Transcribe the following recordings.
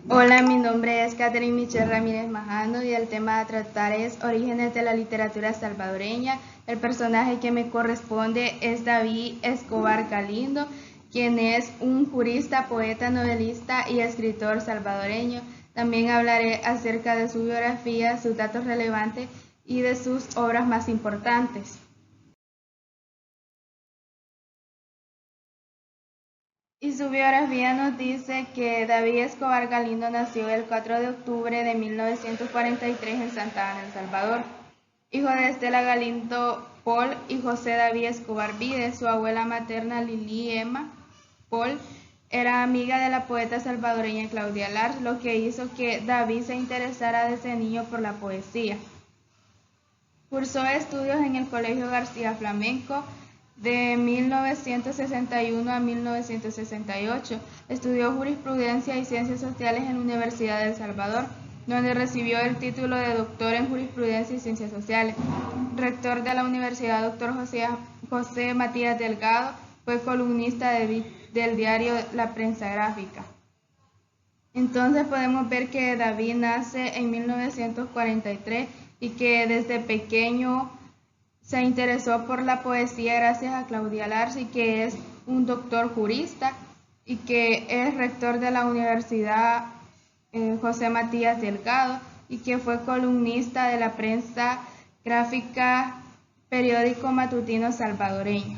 Hola, mi nombre es Catherine Michelle Ramírez Majano y el tema a tratar es Orígenes de la literatura salvadoreña. El personaje que me corresponde es David Escobar Galindo, quien es un jurista, poeta, novelista y escritor salvadoreño. También hablaré acerca de su biografía, sus datos relevantes y de sus obras más importantes. Y su biografía nos dice que David Escobar Galindo nació el 4 de octubre de 1943 en Santa Ana, El Salvador. Hijo de Estela Galindo Paul y José David Escobar Vides, su abuela materna Lili Emma Paul era amiga de la poeta salvadoreña Claudia Lars, lo que hizo que David se interesara desde niño por la poesía. Cursó estudios en el Colegio García Flamenco de 1961 a 1968. Estudió jurisprudencia y ciencias sociales en la Universidad de El Salvador, donde recibió el título de doctor en jurisprudencia y ciencias sociales. Rector de la universidad, doctor José Matías Delgado, fue columnista del diario La Prensa Gráfica. Entonces podemos ver que David nace en 1943 y que desde pequeño se interesó por la poesía gracias a Claudia Lars y que es un doctor jurista y que es rector de la Universidad José Matías Delgado y que fue columnista de la Prensa Gráfica, periódico matutino salvadoreño.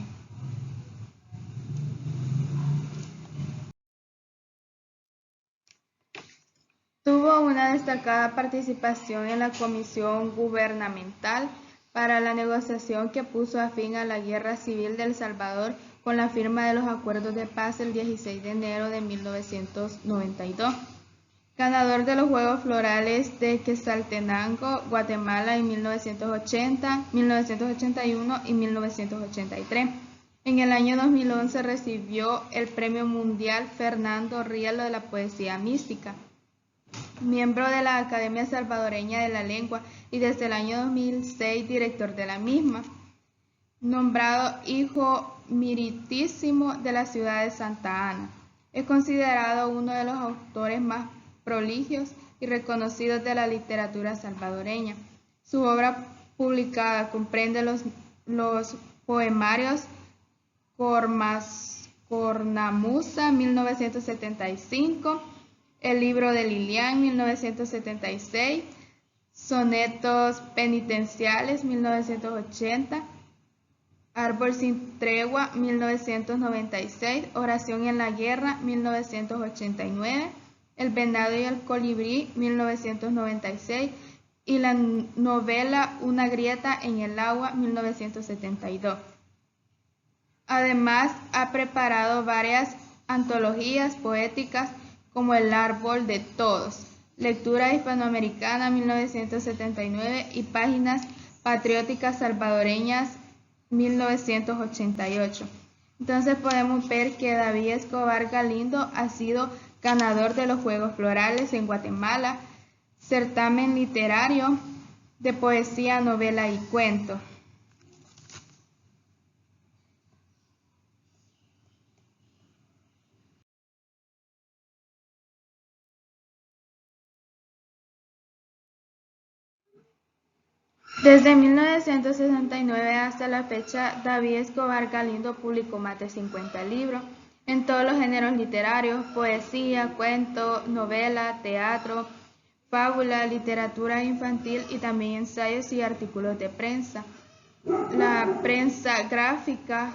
Tuvo una destacada participación en la Comisión Gubernamental para la negociación que puso a fin a la Guerra Civil de El Salvador con la firma de los acuerdos de paz el 16 de enero de 1992. Ganador de los Juegos Florales de Quetzaltenango, Guatemala en 1980, 1981 y 1983. En el año 2011 recibió el Premio Mundial Fernando Rielo de la Poesía Mística. Miembro de la Academia Salvadoreña de la Lengua y desde el año 2006 director de la misma. Nombrado hijo meritísimo de la ciudad de Santa Ana. Es considerado uno de los autores más proligios y reconocidos de la literatura salvadoreña. Su obra publicada comprende los poemarios Cornamusa, 1975, El libro de Lilian, 1976, Sonetos penitenciales, 1980, Árbol sin tregua, 1996, Oración en la guerra, 1989, El venado y el colibrí, 1996, y la novela Una grieta en el agua, 1972. Además, ha preparado varias antologías poéticas como El árbol de todos, Lectura hispanoamericana 1979 y Páginas patrióticas salvadoreñas 1988. Entonces podemos ver que David Escobar Galindo ha sido ganador de los Juegos Florales en Guatemala, certamen literario de poesía, novela y cuento. Desde 1969 hasta la fecha, David Escobar Galindo publicó más de 50 libros en todos los géneros literarios: poesía, cuento, novela, teatro, fábula, literatura infantil y también ensayos y artículos de prensa. La Prensa Gráfica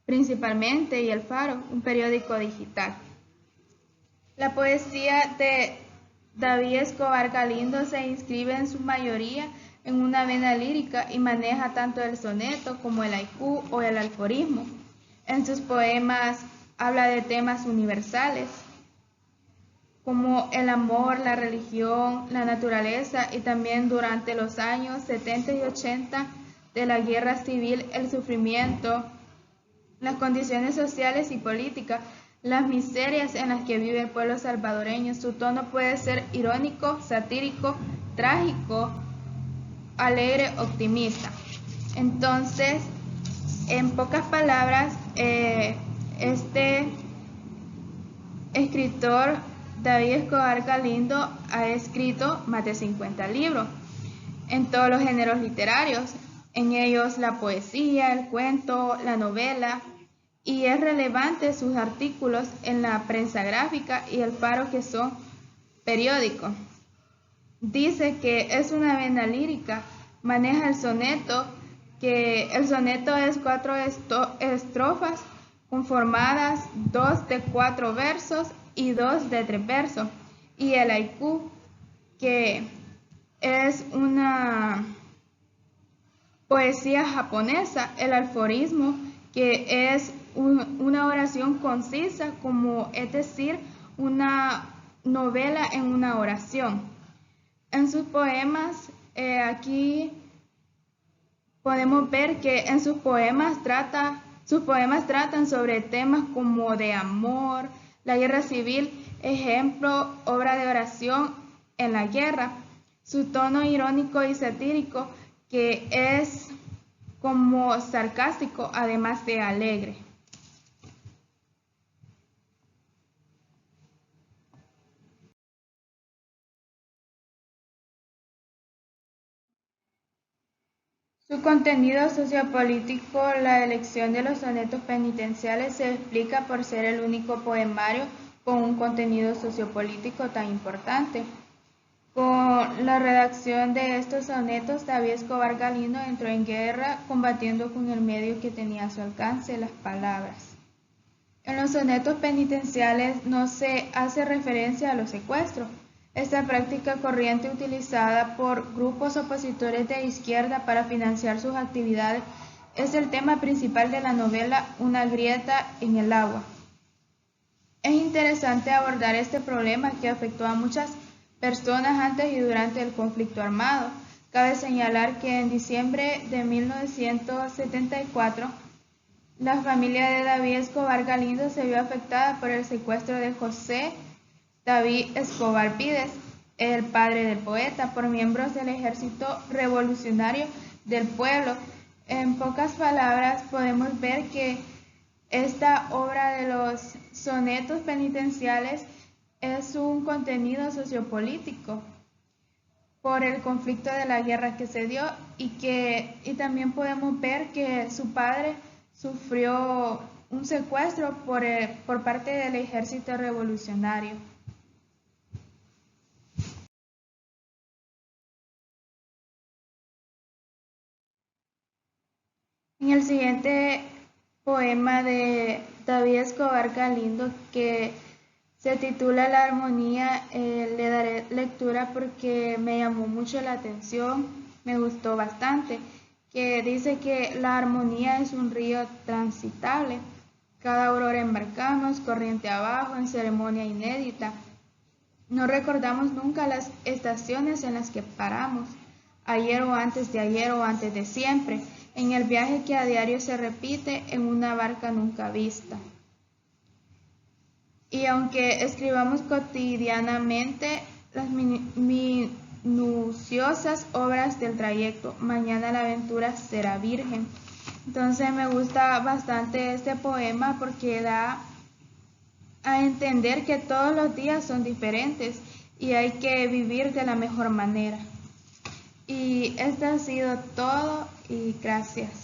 principalmente y El Faro, un periódico digital. La poesía de David Escobar Galindo se inscribe en su mayoría en una vena lírica y maneja tanto el soneto como el haiku o el aforismo. En sus poemas habla de temas universales como el amor, la religión, la naturaleza y también durante los años 70 y 80 de la guerra civil, el sufrimiento, las condiciones sociales y políticas, las miserias en las que vive el pueblo salvadoreño. Su tono puede ser irónico, satírico, trágico, alegre, optimista. Entonces, en pocas palabras, este escritor David Escobar Galindo ha escrito más de 50 libros en todos los géneros literarios, en ellos la poesía, el cuento, la novela, y es relevante sus artículos en la prensa gráfica y el Faro, que son periódicos. Dice que es una vena lírica, maneja el soneto, que el soneto es 4 estrofas conformadas 2 de 4 versos y 2 de 3 versos, y el haiku, que es una poesía japonesa, el aforismo, que es una oración concisa, como es decir, una novela en una oración. En sus poemas, aquí podemos ver que en sus poemas tratan sobre temas como de amor, la guerra civil, ejemplo, obra de oración en la guerra. Su tono irónico y satírico, que es como sarcástico, además de alegre. Su contenido sociopolítico, la elección de los sonetos penitenciales, se explica por ser el único poemario con un contenido sociopolítico tan importante. Con la redacción de estos sonetos, David Escobar Galindo entró en guerra combatiendo con el medio que tenía a su alcance, las palabras. En los sonetos penitenciales no se hace referencia a los secuestros. Esta práctica corriente utilizada por grupos opositores de izquierda para financiar sus actividades es el tema principal de la novela Una grieta en el agua. Es interesante abordar este problema que afectó a muchas personas antes y durante el conflicto armado. Cabe señalar que en diciembre de 1974, la familia de David Escobar Galindo se vio afectada por el secuestro de José David Escobar Pídez, el padre del poeta, por miembros del Ejército Revolucionario del Pueblo. En pocas palabras, podemos ver que esta obra de los sonetos penitenciales es un contenido sociopolítico por el conflicto de la guerra que se dio, y también podemos ver que su padre sufrió un secuestro por parte del Ejército Revolucionario. En el siguiente poema de David Escobar Galindo, que se titula La armonía, le daré lectura porque me llamó mucho la atención, me gustó bastante, que dice que la armonía es un río transitable. Cada aurora embarcamos, corriente abajo, en ceremonia inédita. No recordamos nunca las estaciones en las que paramos, ayer o antes de siempre, en el viaje que a diario se repite en una barca nunca vista. Y aunque escribamos cotidianamente las minuciosas obras del trayecto, mañana la aventura será virgen. Entonces me gusta bastante este poema porque da a entender que todos los días son diferentes y hay que vivir de la mejor manera. Y esto ha sido todo y gracias.